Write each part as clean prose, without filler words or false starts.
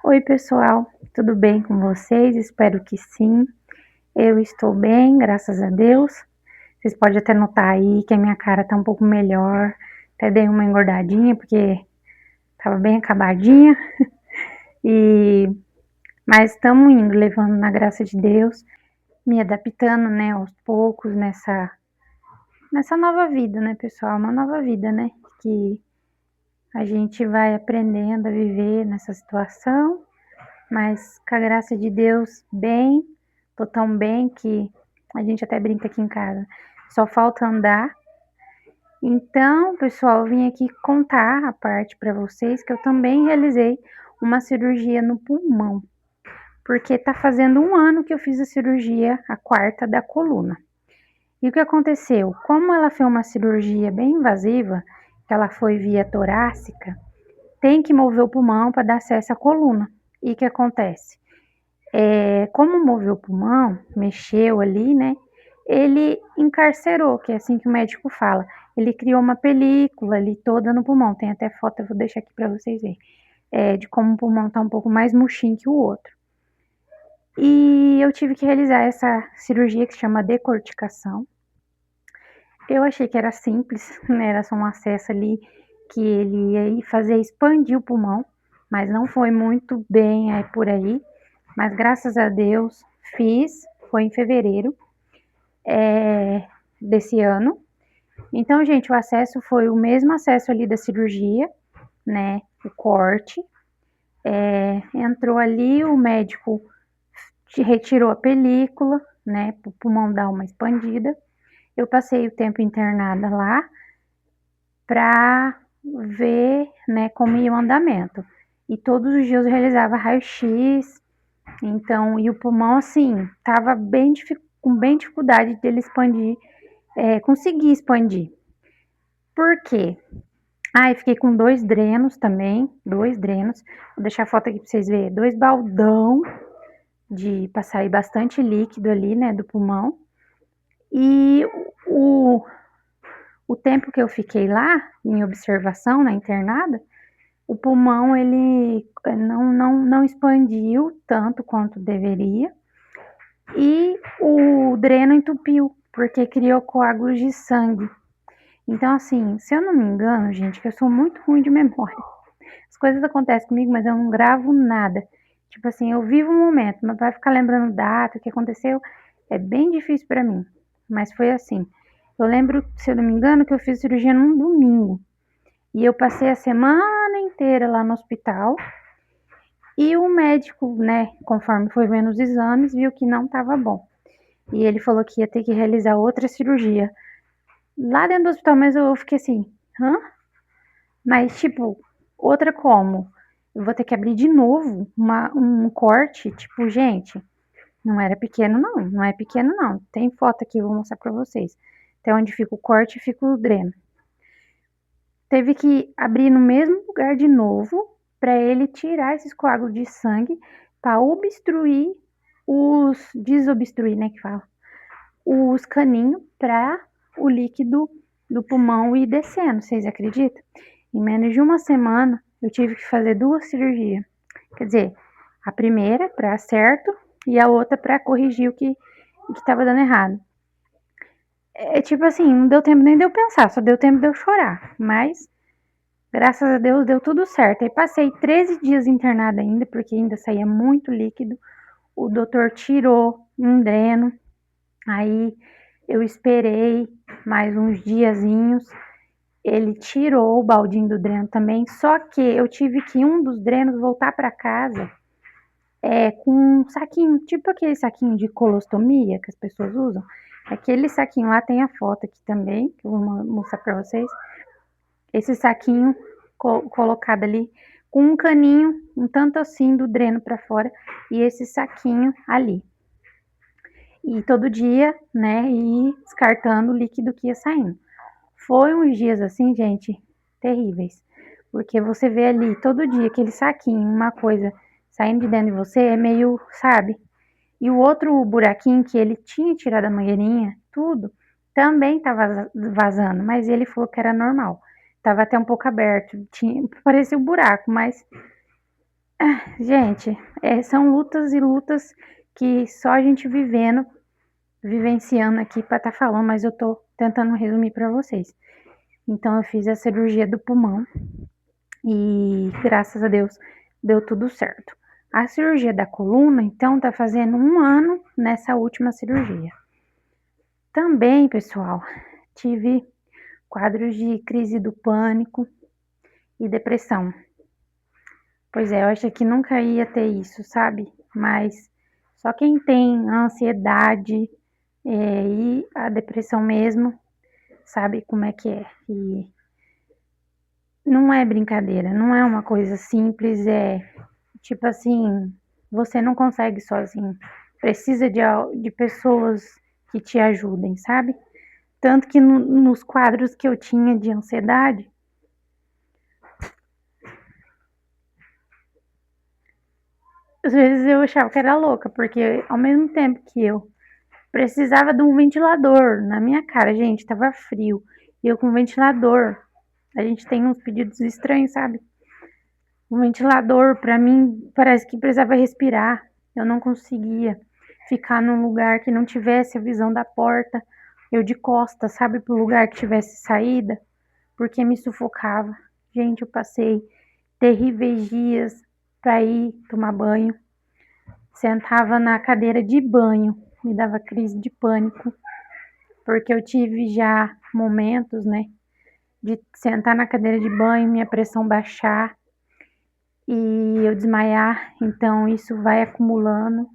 Oi, pessoal, tudo bem com vocês? Espero que sim. Eu estou bem, graças a Deus. Vocês podem até notar aí que a minha cara tá um pouco melhor. Até dei uma engordadinha porque tava bem acabadinha. E mas estamos indo, levando na graça de Deus, me adaptando, né, aos poucos nessa nova vida, né, pessoal? Uma nova vida, né? Que a gente vai aprendendo a viver nessa situação. Mas com a graça de Deus, bem, tô tão bem que a gente até brinca aqui em casa. Só falta andar. Então, pessoal, eu vim aqui contar a parte para vocês que eu também realizei uma cirurgia no pulmão. Porque tá fazendo um ano que eu fiz a cirurgia, a quarta da coluna. E o que aconteceu? Como ela foi uma cirurgia bem invasiva, que ela foi via torácica, tem que mover o pulmão para dar acesso à coluna. E o que acontece? Como moveu o pulmão, mexeu ali, né? Ele encarcerou, que é assim que o médico fala. Ele criou uma película ali toda no pulmão. Tem até foto, eu vou deixar aqui para vocês verem, de como o pulmão tá um pouco mais murchinho que o outro. E eu tive que realizar essa cirurgia que se chama decorticação. Eu achei que era simples, né? Era só um acesso ali que ele ia fazer expandir o pulmão, mas não foi muito bem aí por aí. Mas graças a Deus fiz, foi em fevereiro desse ano. Então, gente, o acesso foi o mesmo acesso ali da cirurgia, né? O corte. Entrou ali, o médico retirou a película, né? Para o pulmão dar uma expandida. Eu passei o tempo internada lá para ver, né, como ia o andamento. E todos os dias eu realizava raio-x. Então, e o pulmão, assim, tava com bem dificuldade dele expandir, conseguir expandir. Por quê? Fiquei com 2 drenos também, 2 drenos. Vou deixar a foto aqui pra vocês verem. 2 baldão pra sair bastante líquido ali, né, do pulmão. E o tempo que eu fiquei lá, em observação, na internada, o pulmão, ele não expandiu tanto quanto deveria. E o dreno entupiu, porque criou coágulos de sangue. Então, assim, se eu não me engano, gente, que eu sou muito ruim de memória. As coisas acontecem comigo, mas eu não gravo nada. Tipo assim, eu vivo um momento, mas vai ficar lembrando data, o que aconteceu, é bem difícil para mim. Mas foi assim. Eu lembro, se eu não me engano, que eu fiz cirurgia num domingo. E eu passei a semana inteira lá no hospital. E o médico, né, conforme foi vendo os exames, viu que não estava bom. E ele falou que ia ter que realizar outra cirurgia lá dentro do hospital, mas eu fiquei assim, hã? Mas, tipo, outra como? Eu vou ter que abrir de novo um corte, tipo, gente, não era pequeno não, não é pequeno não. Tem foto aqui, eu vou mostrar pra vocês. Até onde fica o corte, fica o dreno. Teve que abrir no mesmo lugar de novo, para ele tirar esses coágulos de sangue, para obstruir desobstruir, né, que fala, os caninhos para o líquido do pulmão ir descendo, vocês acreditam? Em menos de uma semana, eu tive que fazer 2 cirurgias. Quer dizer, a primeira para certo e a outra para corrigir o que estava dando errado. Tipo assim, não deu tempo nem de eu pensar, só deu tempo de eu chorar. Mas, graças a Deus, deu tudo certo. Aí passei 13 dias internada ainda, porque ainda saía muito líquido. O doutor tirou um dreno. Aí eu esperei mais uns diazinhos. Ele tirou o baldinho do dreno também, só que eu tive que um dos drenos voltar para casa com um saquinho, tipo aquele saquinho de colostomia que as pessoas usam. Aquele saquinho lá tem a foto aqui também, que eu vou mostrar para vocês. Esse saquinho colocado ali com um caninho, um tanto assim do dreno para fora e esse saquinho ali. E todo dia, né, ir descartando o líquido que ia saindo. Foi uns dias assim, gente, terríveis. Porque você vê ali todo dia aquele saquinho, uma coisa saindo de dentro de você, é meio, sabe? E o outro buraquinho que ele tinha tirado a mangueirinha, tudo, também tava vazando, mas ele falou que era normal. Tava até um pouco aberto, parecia um buraco, mas Gente, são lutas e lutas que só a gente vivendo, vivenciando aqui pra estar falando, mas eu tô tentando resumir pra vocês. Então eu fiz a cirurgia do pulmão e graças a Deus deu tudo certo. A cirurgia da coluna, então, tá fazendo 1 ano nessa última cirurgia. Também, pessoal, tive quadros de crise do pânico e depressão. Pois é, eu achei que nunca ia ter isso, sabe? Mas só quem tem a ansiedade, e a depressão mesmo, sabe como é que é. E não é brincadeira, não é uma coisa simples, tipo assim, você não consegue sozinho. Precisa de pessoas que te ajudem, sabe? Tanto que nos quadros que eu tinha de ansiedade, às vezes eu achava que era louca, porque ao mesmo tempo que eu precisava de um ventilador na minha cara, gente, tava frio, e eu com ventilador, a gente tem uns pedidos estranhos, sabe? Um ventilador, pra mim, parece que precisava respirar, eu não conseguia ficar num lugar que não tivesse a visão da porta, eu de costas, sabe, pro lugar que tivesse saída, porque me sufocava. Gente, eu passei terríveis dias para ir tomar banho. Sentava na cadeira de banho, me dava crise de pânico, porque eu tive já momentos, né, de sentar na cadeira de banho, minha pressão baixar e eu desmaiar. Então isso vai acumulando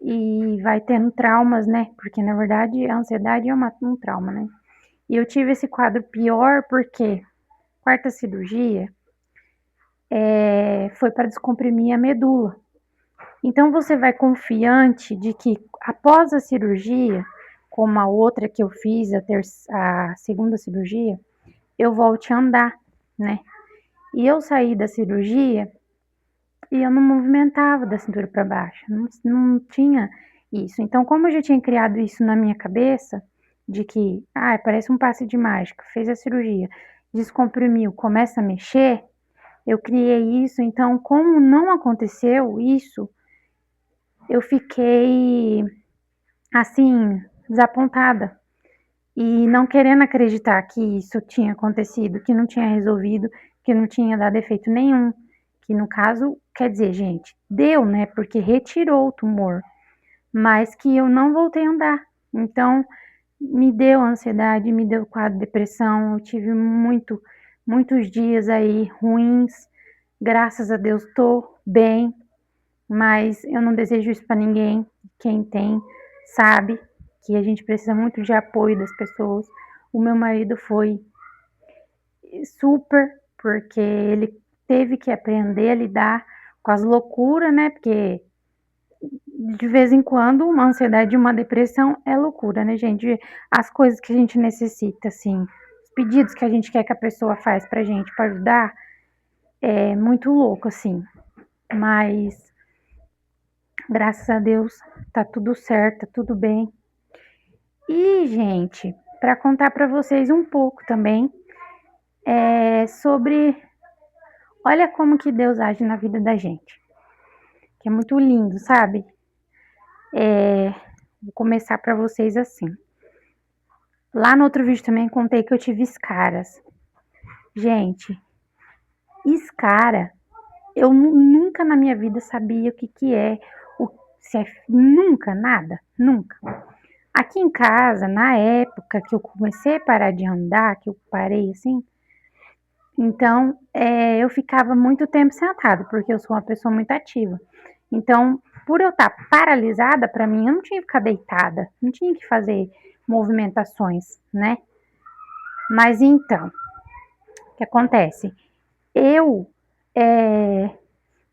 e vai tendo traumas, né? Porque na verdade a ansiedade é um trauma, né? E eu tive esse quadro pior porque quarta cirurgia foi para descomprimir a medula. Então você vai confiante de que após a cirurgia, como a outra que eu fiz, a segunda cirurgia, eu volte a andar, né? E eu saí da cirurgia e eu não movimentava da cintura para baixo, não tinha isso. Então, como eu já tinha criado isso na minha cabeça, de que, parece um passe de mágica, fez a cirurgia, descomprimiu, começa a mexer, eu criei isso. Então, como não aconteceu isso, eu fiquei assim, desapontada e não querendo acreditar que isso tinha acontecido, que não tinha resolvido, que não tinha dado efeito nenhum, que no caso, quer dizer, gente, deu, né, porque retirou o tumor, mas que eu não voltei a andar. Então, me deu ansiedade, me deu quadro de depressão, eu tive muitos dias aí ruins, graças a Deus tô bem, mas eu não desejo isso para ninguém. Quem tem sabe que a gente precisa muito de apoio das pessoas. O meu marido foi super, porque ele teve que aprender a lidar com as loucuras, né? Porque de vez em quando uma ansiedade e uma depressão é loucura, né, gente? As coisas que a gente necessita, assim, os pedidos que a gente quer que a pessoa faz pra gente para ajudar é muito louco, assim. Mas graças a Deus tá tudo certo, tá tudo bem. E, gente, para contar para vocês um pouco também sobre, olha como que Deus age na vida da gente, que é muito lindo, sabe? Vou começar para vocês assim. Lá no outro vídeo também contei que eu tive escaras. Gente, escara, eu nunca na minha vida sabia o que que é, se é nunca, nada, nunca. Aqui em casa, na época que eu comecei a parar de andar, que eu parei assim, então eu ficava muito tempo sentada, porque eu sou uma pessoa muito ativa. Então, por eu estar paralisada, para mim, eu não tinha que ficar deitada, não tinha que fazer movimentações, né? Mas então, o que acontece? Eu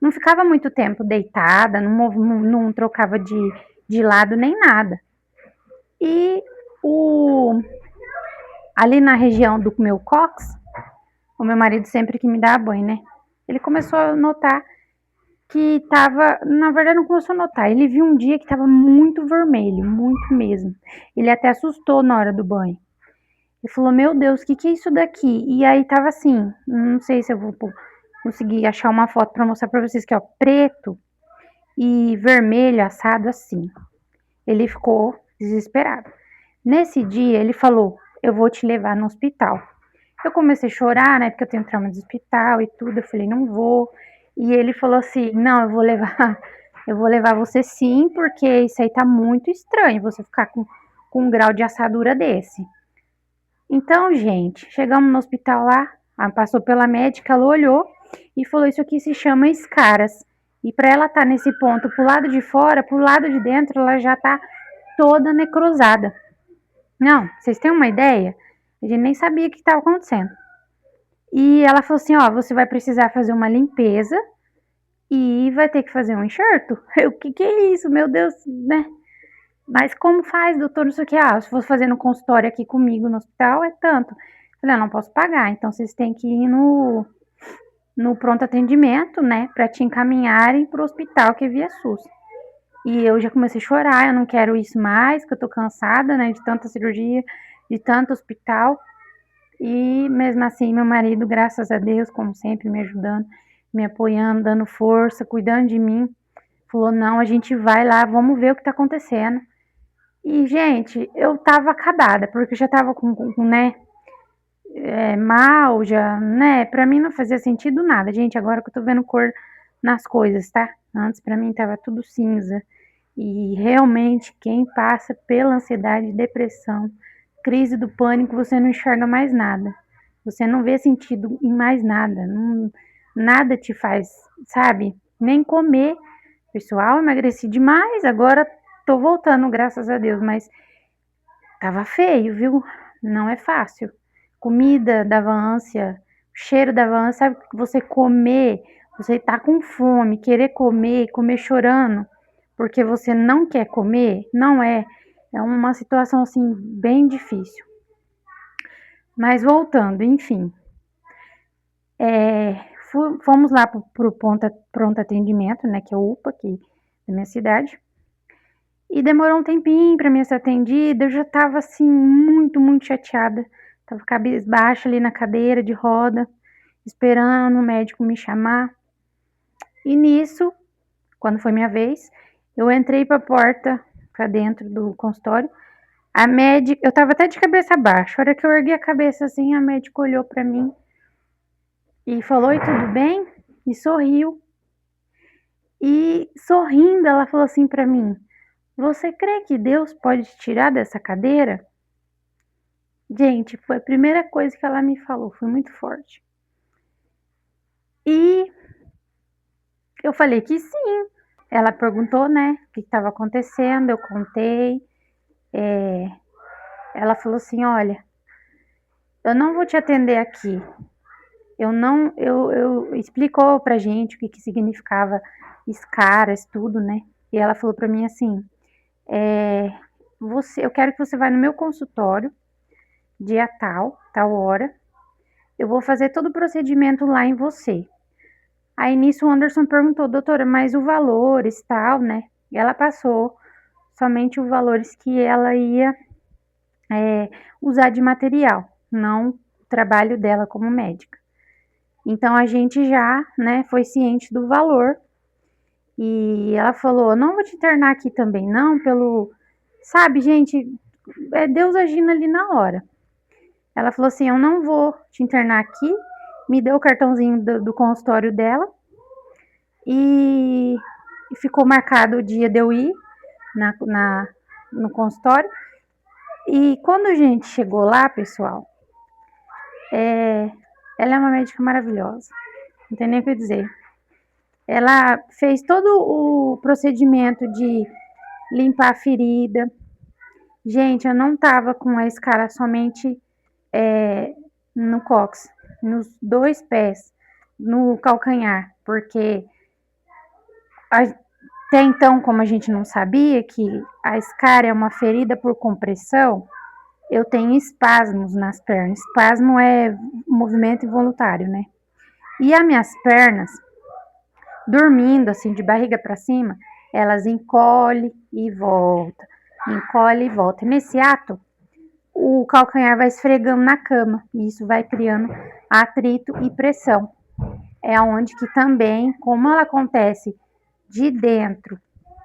não ficava muito tempo deitada, não trocava de lado nem nada. E ali na região do meu cox, o meu marido sempre que me dá banho, né? Ele começou a notar que tava, na verdade não começou a notar, ele viu um dia que tava muito vermelho, muito mesmo. Ele até assustou na hora do banho. Ele falou, meu Deus, o que é isso daqui? E aí tava assim, não sei se eu vou consegui achar uma foto para mostrar para vocês que ó, preto e vermelho assado assim. Ele ficou desesperado. Nesse dia ele falou: "Eu vou te levar no hospital". Eu comecei a chorar, né, porque eu tenho trauma de hospital e tudo. Eu falei: "Não vou". E ele falou assim: "Não, eu vou levar, eu vou levar você sim, porque isso aí tá muito estranho, você ficar com um grau de assadura desse". Então, gente, chegamos no hospital lá, passou pela médica, ela olhou e falou: "Isso aqui se chama escaras". E para ela estar nesse ponto pro lado de fora, pro lado de dentro, ela já tá toda necrosada. Não, vocês têm uma ideia? A gente nem sabia o que estava acontecendo. E ela falou assim: "Ó, você vai precisar fazer uma limpeza e vai ter que fazer um enxerto". Eu: que é isso? Meu Deus, né? Mas como faz, doutor? Não sei o que. Ah, se fosse fazer no consultório aqui comigo no hospital, é tanto. Eu falei: "Eu não posso pagar, então vocês têm que ir no pronto atendimento, né, para te encaminharem para o hospital que é via SUS". E eu já comecei a chorar, eu não quero isso mais, que eu tô cansada, né, de tanta cirurgia, de tanto hospital. E mesmo assim, meu marido, graças a Deus, como sempre, me ajudando, me apoiando, dando força, cuidando de mim, falou: "Não, a gente vai lá, vamos ver o que tá acontecendo". E, gente, eu tava acabada, porque eu já tava né, mal, já, né, pra mim não fazia sentido nada. Gente, agora que eu tô vendo cor nas coisas, tá? Antes pra mim tava tudo cinza. E realmente, quem passa pela ansiedade, depressão, crise do pânico, você não enxerga mais nada. Você não vê sentido em mais nada. Não, nada te faz, sabe? Nem comer. Pessoal, emagreci demais, agora tô voltando, graças a Deus, mas tava feio, viu? Não é fácil. Comida dava ânsia, o cheiro dava ânsia, sabe? Você comer, você tá com fome, querer comer, comer chorando, porque você não quer comer, não é. É uma situação assim bem difícil. Mas voltando, enfim, fomos lá pro pronto atendimento, né, que é o UPA aqui da minha cidade. E demorou um tempinho para mim ser atendida, eu já estava assim muito, muito chateada. Tava cabisbaixa ali na cadeira de roda, esperando o médico me chamar. E nisso, quando foi minha vez, eu entrei para a porta, para dentro do consultório. A médica, eu tava até de cabeça baixa. A hora que eu ergui a cabeça assim, a médica olhou para mim e falou: "Oi, tudo bem?" E sorriu. E sorrindo, ela falou assim para mim: "Você crê que Deus pode te tirar dessa cadeira?" Gente, foi a primeira coisa que ela me falou, foi muito forte. E eu falei que sim. Ela perguntou, né, o que estava acontecendo, eu contei. Ela falou assim: "Olha, eu não vou te atender aqui. Eu não, eu explicou pra gente o que que significava escaras, tudo, né? E ela falou pra mim assim: é, eu quero que você vá no meu consultório, dia tal, tal hora. Eu vou fazer todo o procedimento lá em você. Aí nisso o Anderson perguntou: doutora, mas o valores tal, né? E ela passou somente os valores que ela ia usar de material, não o trabalho dela como médica. Então a gente já, né, foi ciente do valor. E ela falou: não vou te internar aqui também, não, pelo. Sabe, gente, é Deus agindo ali na hora. Ela falou assim: eu não vou te internar aqui. Me deu o cartãozinho do consultório dela. E ficou marcado o dia de eu ir no consultório. E quando a gente chegou lá, pessoal, ela é uma médica maravilhosa. Não tem nem o que dizer. Ela fez todo o procedimento de limpar a ferida. Gente, eu não tava com a escara somente no cóccix, nos dois pés, no calcanhar, porque até então, como a gente não sabia que a escara é uma ferida por compressão, eu tenho espasmos nas pernas. Espasmo é movimento involuntário, né? E as minhas pernas, dormindo assim, de barriga para cima, elas encolhem e volta, encolhe e volta. Nesse ato, o calcanhar vai esfregando na cama e isso vai criando atrito e pressão. é onde que também, como ela acontece de dentro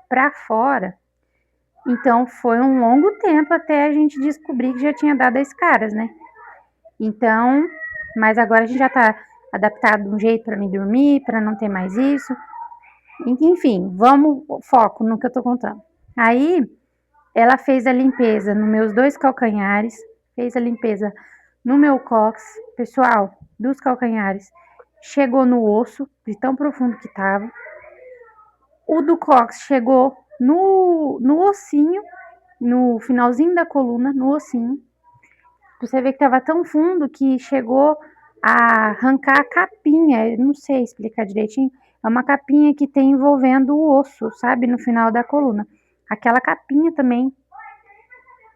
para fora, então foi um longo tempo até a gente descobrir que já tinha dado as caras, né? Então, mas agora a gente já tá adaptado de um jeito para mim dormir, para não ter mais isso. Enfim, vamos foco no que eu tô contando. Aí, ela fez a limpeza nos meus 2 calcanhares, fez a limpeza no meu cóccix, pessoal, dos calcanhares, chegou no osso, de tão profundo que tava. O do cóccix chegou no ossinho, no finalzinho da coluna, no ossinho. Você vê que tava tão fundo que chegou a arrancar a capinha, eu não sei explicar direitinho, é uma capinha que tem envolvendo o osso, sabe, no final da coluna. Aquela capinha também.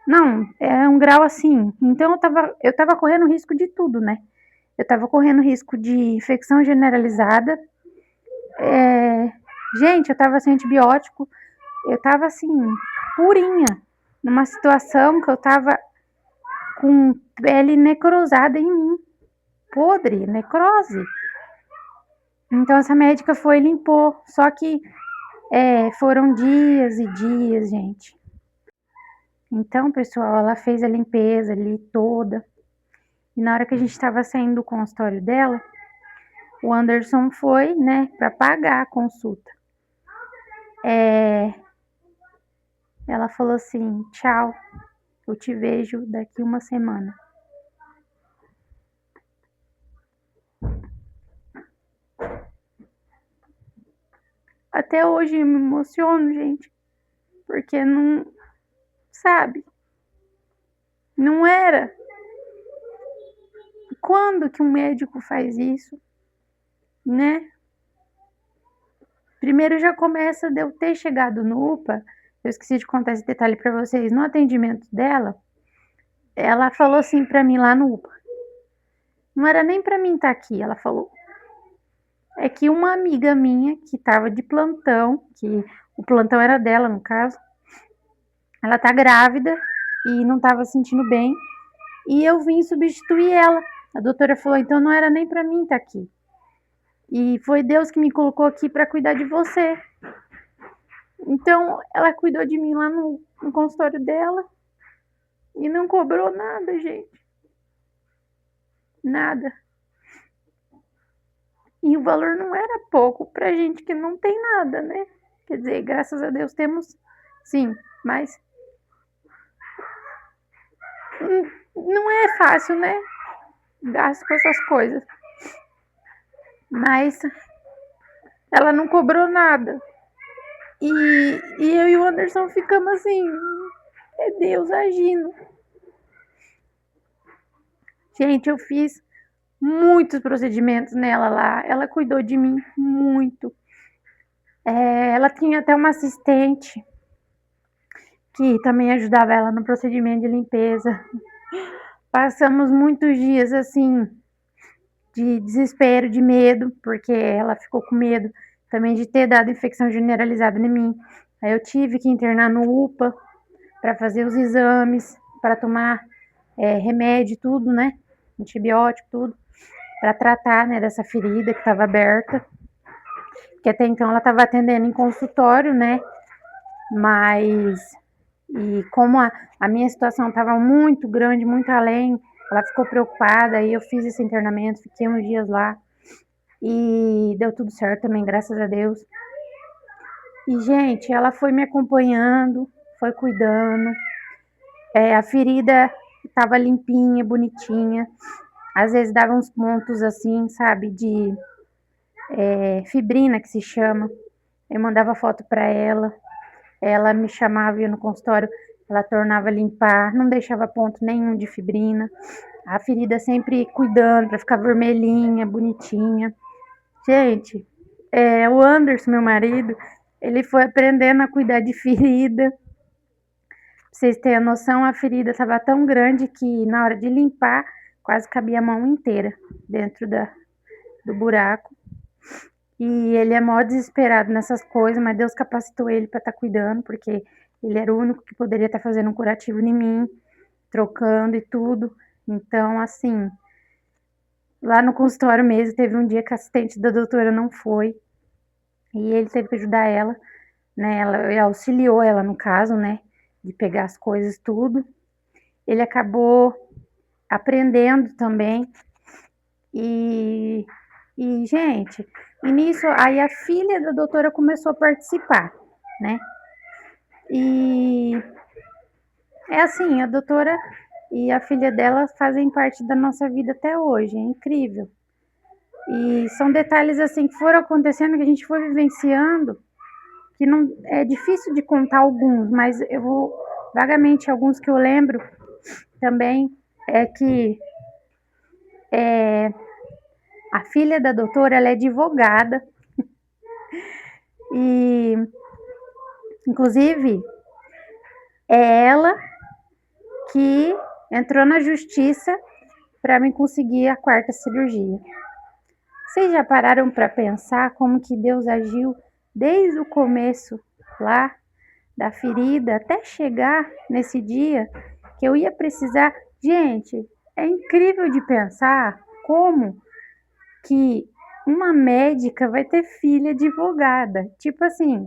Não, é um grau assim. Então eu tava correndo risco de tudo, né? Eu tava correndo risco de infecção generalizada. Gente, eu tava sem antibiótico. Eu tava assim, purinha. Numa situação que eu tava com pele necrosada em mim. Podre, necrose. Então essa médica foi e limpou. Só que foram dias e dias, gente. Então, pessoal, ela fez a limpeza ali toda. E na hora que a gente estava saindo do consultório dela, o Anderson foi, né, para pagar a consulta. Ela falou assim: tchau, eu te vejo daqui uma semana. Até hoje eu me emociono, gente, porque não, sabe, não era. Quando que um médico faz isso, né? Primeiro já começa de eu ter chegado no UPA, eu esqueci de contar esse detalhe para vocês, no atendimento dela, ela falou assim para mim lá no UPA, não era nem para mim estar aqui, ela falou, é que uma amiga minha que estava de plantão, que o plantão era dela no caso, ela tá grávida e não estava sentindo bem, e eu vim substituir ela. A doutora falou, então não era nem para mim estar aqui. E foi Deus que me colocou aqui para cuidar de você. Então, ela cuidou de mim lá no consultório dela e não cobrou nada, gente. Nada. E o valor não era pouco pra gente que não tem nada, né? Quer dizer, graças a Deus temos, sim, mas não é fácil, né? Gasto com essas coisas. Mas ela não cobrou nada. E eu e o Anderson ficamos assim, é Deus agindo. Gente, eu fiz muitos procedimentos nela lá. Ela cuidou de mim muito. Ela tinha até uma assistente que também ajudava ela no procedimento de limpeza. Passamos muitos dias assim, de desespero, de medo, porque ela ficou com medo também de ter dado infecção generalizada em mim. Aí eu tive que internar no UPA para fazer os exames, para tomar remédio, tudo, né? Antibiótico, tudo, para tratar, né, dessa ferida que estava aberta. Que até então ela estava atendendo em consultório, né? Mas, e como a minha situação estava muito grande, muito além, ela ficou preocupada, aí eu fiz esse internamento, fiquei uns dias lá e deu tudo certo também, graças a Deus. E, gente, ela foi me acompanhando, foi cuidando, a ferida estava limpinha, bonitinha, às vezes dava uns pontos assim, sabe, de fibrina que se chama, eu mandava foto para ela me chamava, ia no consultório, ela tornava a limpar, não deixava ponto nenhum de fibrina, a ferida sempre cuidando para ficar vermelhinha, bonitinha. Gente, o Anderson, meu marido, ele foi aprendendo a cuidar de ferida. Pra vocês terem a noção, a ferida estava tão grande que na hora de limpar, quase cabia a mão inteira dentro do buraco. E ele é mó desesperado nessas coisas, mas Deus capacitou ele para estar cuidando, porque ele era o único que poderia estar fazendo um curativo em mim, trocando e tudo. Então, assim, lá no consultório mesmo, teve um dia que a assistente da doutora não foi, e ele teve que ajudar ela, né, ela auxiliou ela no caso, né, de pegar as coisas tudo. Ele acabou aprendendo também, e gente, e nisso aí a filha da doutora começou a participar, né, e é assim, a doutora e a filha dela fazem parte da nossa vida até hoje, é incrível. E são detalhes assim que foram acontecendo, que a gente foi vivenciando, que não é difícil de contar alguns, mas eu vou vagamente alguns que eu lembro também é que a filha da doutora ela é advogada e inclusive é ela que entrou na justiça para mim conseguir a quarta cirurgia. Vocês já pararam para pensar como que Deus agiu desde o começo lá da ferida até chegar nesse dia que eu ia precisar? Gente, é incrível de pensar como que uma médica vai ter filha advogada. Tipo assim,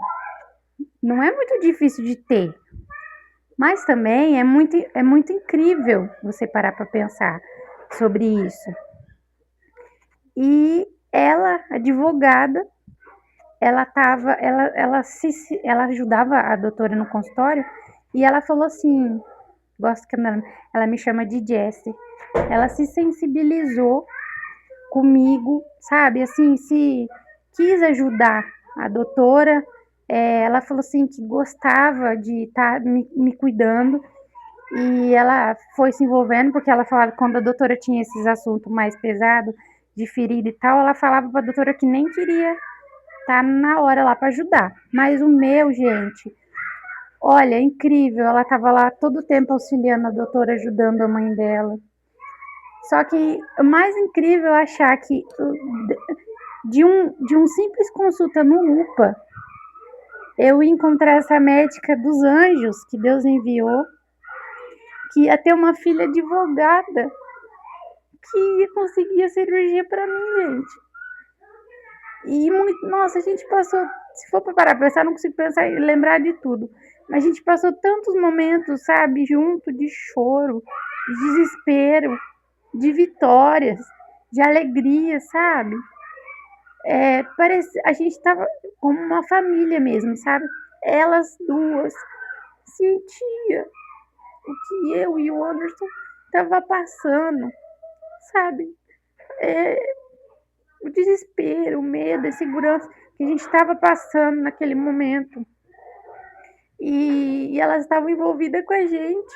não é muito difícil de ter, mas também é muito incrível você parar para pensar sobre isso. E ela, advogada, ela ajudava a doutora no consultório e ela falou assim, gosto que ela me chama de Jessie, ela se sensibilizou comigo, sabe, assim, se quis ajudar a doutora, ela falou assim que gostava de estar me cuidando e ela foi se envolvendo, porque ela falava que quando a doutora tinha esses assuntos mais pesados, de ferida e tal, ela falava para a doutora que nem queria estar na hora lá para ajudar. Mas o meu, gente, olha, é incrível, ela estava lá todo o tempo auxiliando a doutora, ajudando a mãe dela. Só que o mais incrível é achar que de um simples consulta no UPA, eu ia encontrar essa médica dos anjos que Deus enviou, que ia ter uma filha advogada, que ia conseguir a cirurgia para mim, gente. E muito, nossa, a gente passou, se for para parar pra pensar, não consigo pensar e lembrar de tudo. Mas a gente passou tantos momentos, sabe, junto de choro, de desespero, de vitórias, de alegria, sabe? Parece, a gente tava como uma família mesmo, sabe? Elas duas sentia o que eu e o Anderson tava passando, sabe? É, o desespero, o medo, a insegurança que a gente estava passando naquele momento. E elas estavam envolvidas com a gente.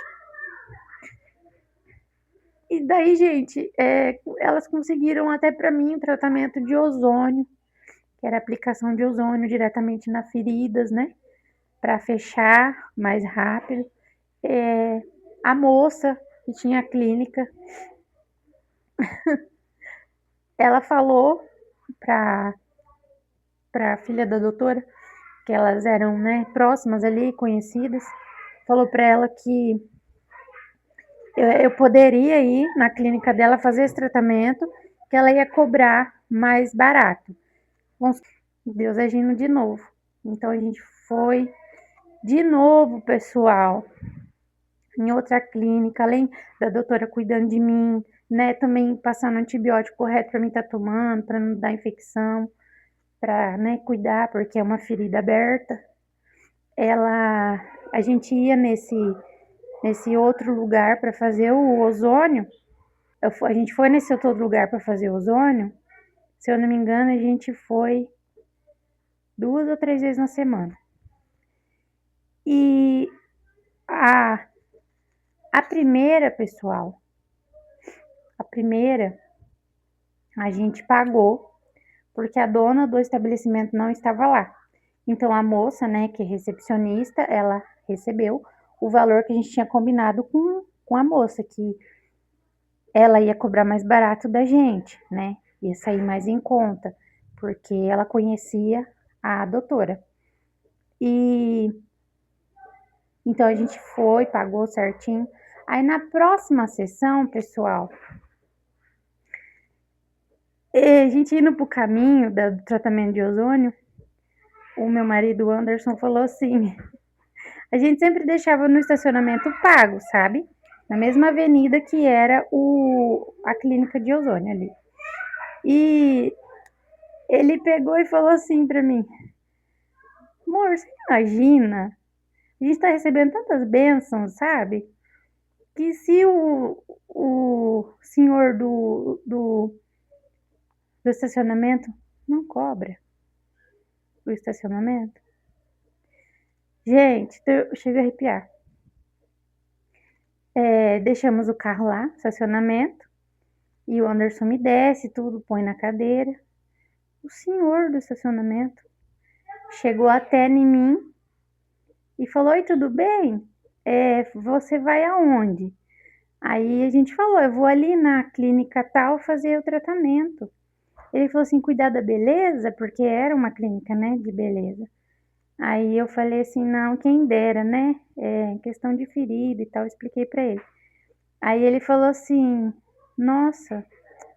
E daí, gente, elas conseguiram até para mim um tratamento de ozônio, que era aplicação de ozônio diretamente nas feridas, né? Para fechar mais rápido. A moça que tinha a clínica, ela falou para a filha da doutora, que elas eram, né, próximas ali, conhecidas, falou para ela que eu poderia ir na clínica dela fazer esse tratamento, que ela ia cobrar mais barato. Deus agindo de novo. Então a gente foi de novo, pessoal, em outra clínica, além da doutora cuidando de mim, né, também passando antibiótico correto para mim estar tomando, para não dar infecção, para, né, cuidar, porque é uma ferida aberta. A gente ia nesse outro lugar para fazer o ozônio. A gente foi nesse outro lugar para fazer o ozônio. Se eu não me engano, a gente foi 2 ou 3 vezes na semana. E a, a primeira, pessoal, a primeira a gente pagou porque a dona do estabelecimento não estava lá. Então a moça, né, que é recepcionista, ela recebeu o valor que a gente tinha combinado com a moça, que ela ia cobrar mais barato da gente, né? Ia sair mais em conta, porque ela conhecia a doutora. E então a gente foi, pagou certinho. Aí na próxima sessão, pessoal, A gente indo pro caminho do tratamento de ozônio, o meu marido, o Anderson, falou assim: a gente sempre deixava no estacionamento pago, sabe? Na mesma avenida que era a clínica de ozônio ali. E ele pegou e falou assim pra mim: amor, você imagina? A gente tá recebendo tantas bênçãos, sabe? Que se o senhor do estacionamento não cobra o estacionamento. Gente, eu chego a arrepiar. Deixamos o carro lá, estacionamento, e o Anderson me desce, tudo, põe na cadeira. O senhor do estacionamento chegou até em mim e falou: oi, tudo bem? Você vai aonde? Aí a gente falou: eu vou ali na clínica tal fazer o tratamento. Ele falou assim: cuidar da beleza, porque era uma clínica, né, de beleza. Aí eu falei assim: não, quem dera, né? Questão de ferida e tal, expliquei pra ele. Aí ele falou assim: nossa,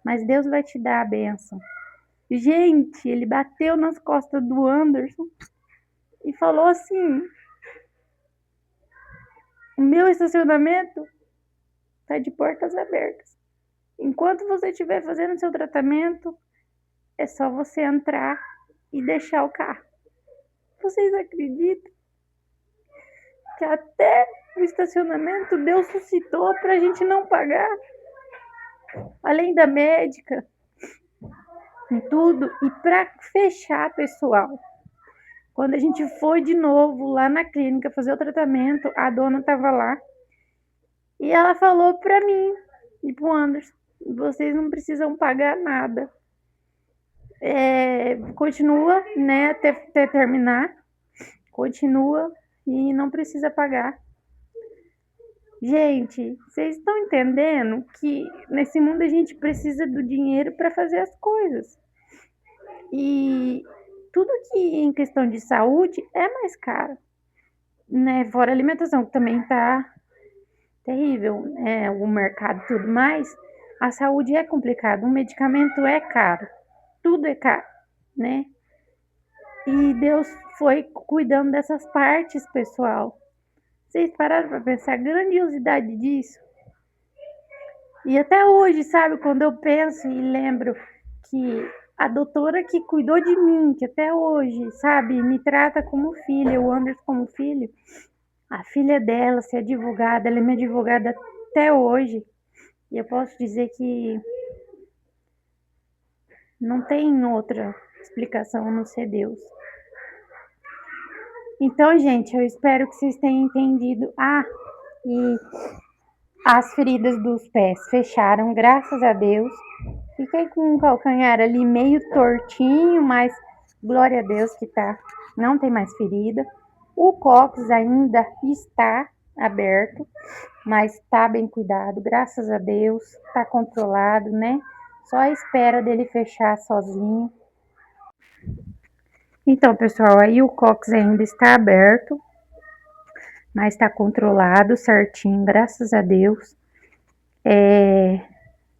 mas Deus vai te dar a bênção. Gente, ele bateu nas costas do Anderson e falou assim: o meu estacionamento tá de portas abertas. Enquanto você estiver fazendo seu tratamento, é só você entrar e deixar o carro. Vocês acreditam que até o estacionamento Deus suscitou para a gente não pagar? Além da médica e tudo. E para fechar, pessoal, quando a gente foi de novo lá na clínica fazer o tratamento, a dona estava lá e ela falou para mim e pro Anderson: vocês não precisam pagar nada. Continua, né, até terminar. Continua e não precisa pagar. Gente, vocês estão entendendo que nesse mundo a gente precisa do dinheiro para fazer as coisas. E tudo que em questão de saúde é mais caro, né? Fora a alimentação, que também tá terrível, o mercado e tudo mais. A saúde é complicado, o medicamento é caro, tudo é caro, né? E Deus foi cuidando dessas partes, pessoal. Vocês pararam para pensar a grandiosidade disso? E até hoje, sabe, quando eu penso e lembro que a doutora que cuidou de mim, que até hoje, sabe, me trata como filha, o Anderson como filho, a filha dela ser advogada, ela é minha advogada até hoje. E eu posso dizer que não tem outra explicação a não ser Deus. Então, gente, eu espero que vocês tenham entendido. E as feridas dos pés fecharam, graças a Deus. Fiquei com um calcanhar ali meio tortinho, mas glória a Deus que não tem mais ferida. O cóccix ainda está aberto, mas está bem cuidado, graças a Deus, está controlado, né? Só a espera dele fechar sozinho. Então, pessoal, aí o cóccix ainda está aberto, mas está controlado certinho, graças a Deus.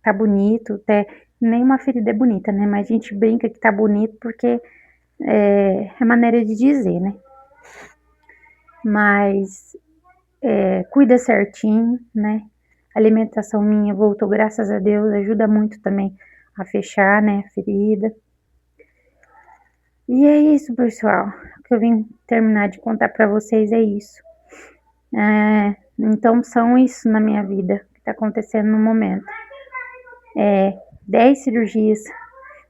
Tá bonito, até nenhuma ferida é bonita, né? Mas a gente brinca que tá bonito porque é maneira de dizer, né? Mas cuida certinho, né? A alimentação minha voltou, graças a Deus, ajuda muito também a fechar, né, a ferida. E é isso, pessoal. O que eu vim terminar de contar para vocês é isso. Então, são isso na minha vida que tá acontecendo no momento. 10 cirurgias,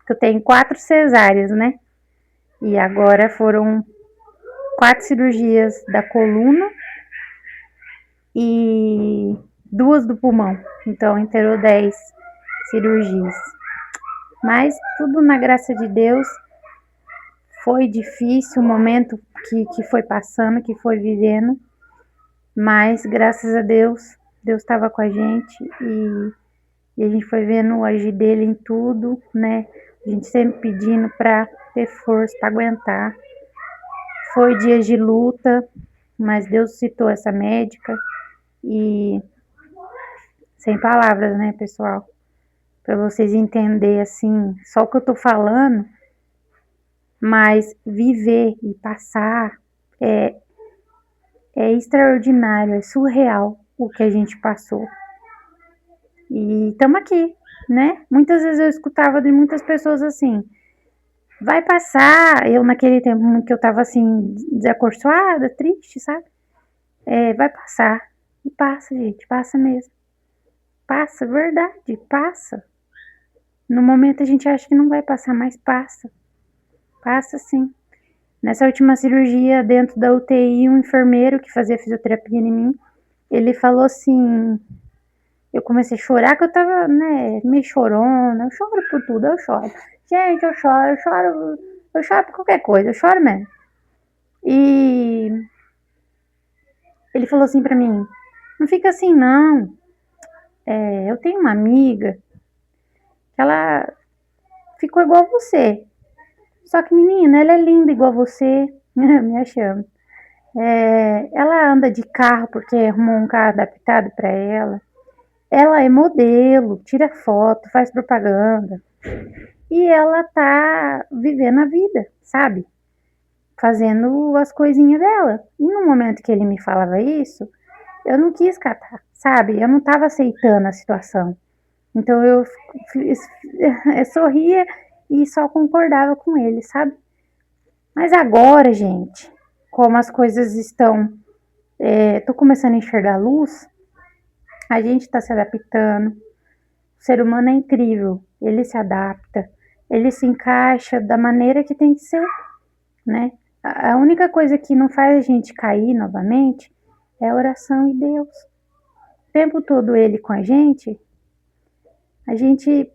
que eu tenho 4 cesáreas, né? E agora foram 4 cirurgias da coluna e 2 do pulmão. Então, inteirou 10 cirurgias. Mas tudo na graça de Deus. Foi difícil o momento que foi passando, que foi vivendo. Mas, graças a Deus, Deus estava com a gente e a gente foi vendo o agir dele em tudo, né? A gente sempre pedindo para ter força, para aguentar. Foi dias de luta, mas Deus citou essa médica e sem palavras, né, pessoal? para vocês entenderem assim, só o que eu tô falando, mas viver e passar é extraordinário, é surreal o que a gente passou. E estamos aqui, né? Muitas vezes eu escutava de muitas pessoas assim, vai passar, eu naquele tempo que eu tava assim, desacorçoada, triste, sabe? Vai passar. E passa, gente, passa mesmo. Passa, verdade, passa. No momento a gente acha que não vai passar, mas passa. Passa sim. Nessa última cirurgia, dentro da UTI, um enfermeiro que fazia fisioterapia em mim, ele falou assim, eu comecei a chorar, que eu tava, né, meio chorona, eu choro por tudo, eu choro. Gente, eu choro por qualquer coisa, eu choro mesmo. E ele falou assim pra mim, não fica assim não, eu tenho uma amiga que ela ficou igual você, só que menina, ela é linda igual você, me achando. Ela anda de carro porque arrumou um carro adaptado para ela. Ela é modelo, tira foto, faz propaganda. E ela tá vivendo a vida, sabe? Fazendo as coisinhas dela. E no momento que ele me falava isso, eu não quis catar, sabe? Eu não tava aceitando a situação. Então eu sorria e só concordava com ele, sabe? Mas agora, gente, como as coisas estão, tô começando a enxergar a luz, a gente está se adaptando. O ser humano é incrível, ele se adapta, ele se encaixa da maneira que tem que ser, né? A única coisa que não faz a gente cair novamente é a oração e Deus. O tempo todo ele com a gente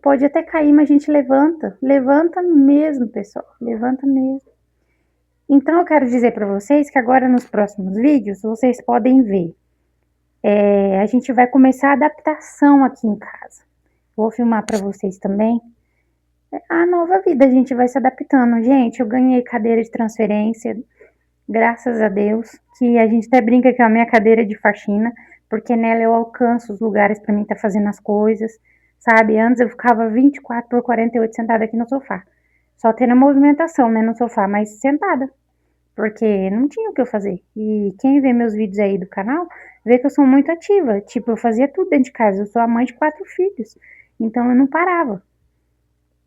pode até cair, mas a gente levanta. Levanta mesmo, pessoal. Levanta mesmo. Então eu quero dizer para vocês que agora nos próximos vídeos vocês podem ver. A gente vai começar a adaptação aqui em casa. Vou filmar para vocês também. A nova vida, a gente vai se adaptando. Gente, eu ganhei cadeira de transferência, graças a Deus, que a gente até brinca que é a minha cadeira de faxina, porque nela eu alcanço os lugares para mim estar fazendo as coisas, sabe? Antes eu ficava 24 por 48 sentada aqui no sofá, só tendo movimentação, né, no sofá, mas sentada, porque não tinha o que eu fazer. E quem vê meus vídeos aí do canal, vê que eu sou muito ativa, tipo, eu fazia tudo dentro de casa, eu sou a mãe de 4 filhos, então eu não parava.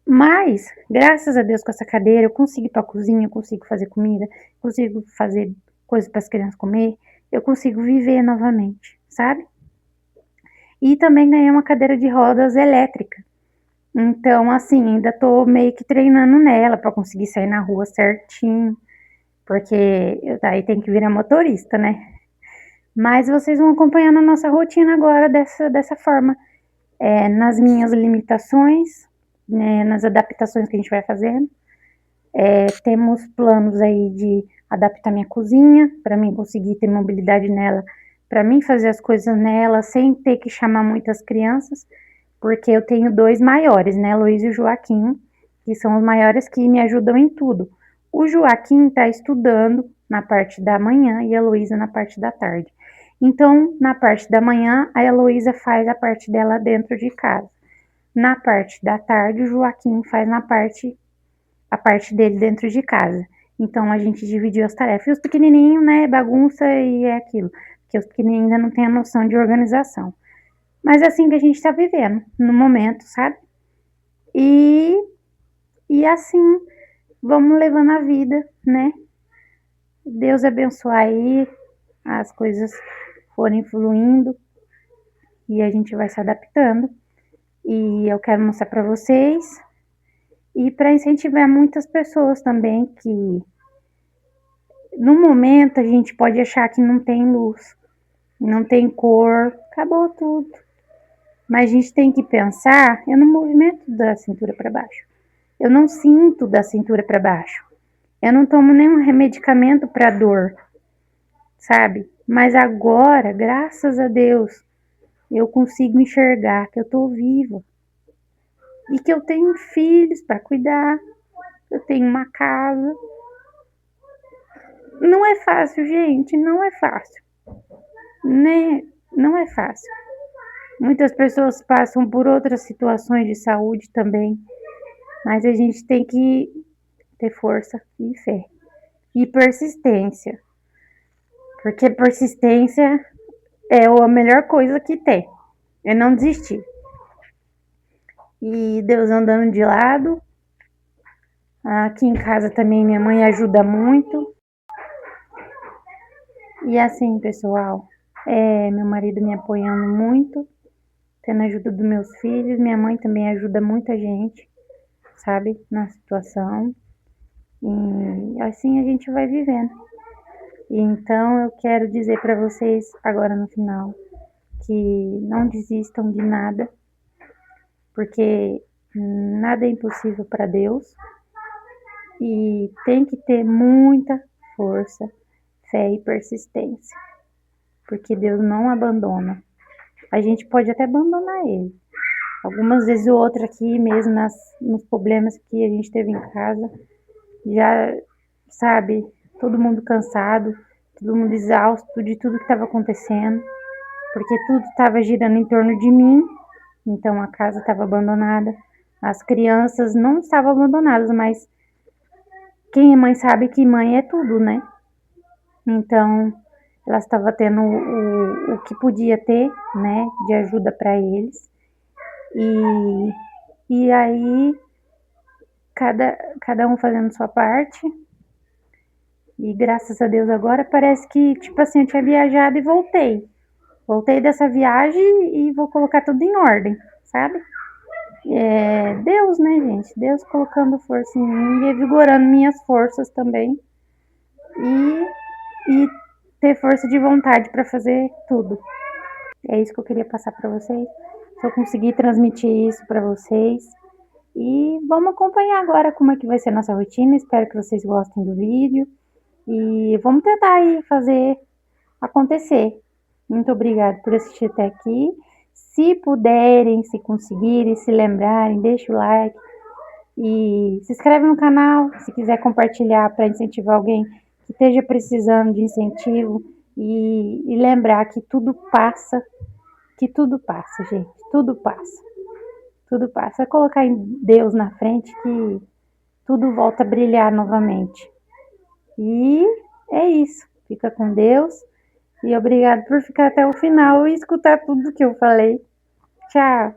Mas, graças a Deus, com essa cadeira, eu consigo ir pra cozinha, eu consigo fazer comida, consigo fazer coisas para as crianças comer, eu consigo viver novamente, sabe? E também ganhei uma cadeira de rodas elétrica. Então, assim, ainda tô meio que treinando nela para conseguir sair na rua certinho, porque daí tem que virar motorista, né? Mas vocês vão acompanhando a nossa rotina agora dessa forma, nas minhas limitações, né, nas adaptações que a gente vai fazendo. Temos planos aí de adaptar minha cozinha, para mim conseguir ter mobilidade nela, para mim fazer as coisas nela sem ter que chamar muitas crianças, porque eu tenho 2 maiores, né, Luiz e o Joaquim, que são os maiores que me ajudam em tudo. O Joaquim está estudando na parte da manhã e a Luísa na parte da tarde. Então, na parte da manhã, a Heloísa faz a parte dela dentro de casa. Na parte da tarde, o Joaquim faz a parte dele dentro de casa. Então a gente dividiu as tarefas. E os pequenininhos, né, bagunça e é aquilo. Porque os pequenininhos ainda não têm a noção de organização. Mas é assim que a gente tá vivendo, no momento, sabe? E, e assim, vamos levando a vida, né? Deus abençoe aí, as coisas forem fluindo e a gente vai se adaptando. E eu quero mostrar para vocês e para incentivar muitas pessoas também que no momento a gente pode achar que não tem luz, não tem cor, acabou tudo. Mas a gente tem que pensar no movimento da cintura para baixo. Eu não sinto da cintura para baixo. Eu não tomo nenhum medicamento para dor, sabe? Mas agora, graças a Deus, eu consigo enxergar que eu tô viva. E que eu tenho filhos para cuidar, eu tenho uma casa. Não é fácil, gente, não é fácil. Né? Não é fácil. Muitas pessoas passam por outras situações de saúde também, mas a gente tem que ter força e fé e persistência, porque persistência é a melhor coisa que tem, é não desistir. E Deus andando de lado. Aqui em casa também minha mãe ajuda muito. E assim, pessoal, meu marido me apoiando muito, tendo a ajuda dos meus filhos. Minha mãe também ajuda muita gente, sabe, na situação. E assim a gente vai vivendo. E então eu quero dizer para vocês agora no final que não desistam de nada, porque nada é impossível para Deus. E tem que ter muita força, fé e persistência, porque Deus não abandona. A gente pode até abandonar Ele. Algumas vezes ou outra aqui mesmo nos problemas que a gente teve em casa, já sabe, todo mundo cansado, todo mundo exausto de tudo que estava acontecendo, porque tudo estava girando em torno de mim, então a casa estava abandonada, as crianças não estavam abandonadas, mas quem é mãe sabe que mãe é tudo, né? Então, ela estava tendo o que podia ter, né, de ajuda para eles. E aí, cada um fazendo sua parte. E graças a Deus agora parece que, tipo assim, eu tinha viajado e voltei. Voltei dessa viagem e vou colocar tudo em ordem, sabe? Deus, né, gente? Deus colocando força em mim e revigorando minhas forças também. E ter força de vontade para fazer tudo. É isso que eu queria passar para vocês. Se eu conseguir transmitir isso para vocês. E vamos acompanhar agora como é que vai ser a nossa rotina. Espero que vocês gostem do vídeo. E vamos tentar aí fazer acontecer. Muito obrigada por assistir até aqui. Se puderem, se conseguirem, se lembrarem, deixa o like e se inscreve no canal. Se quiser compartilhar para incentivar alguém que esteja precisando de incentivo. E lembrar que tudo passa, gente. Tudo passa. Tudo passa. É colocar em Deus na frente que tudo volta a brilhar novamente. E é isso. Fica com Deus. E obrigado por ficar até o final e escutar tudo que eu falei. Tchau.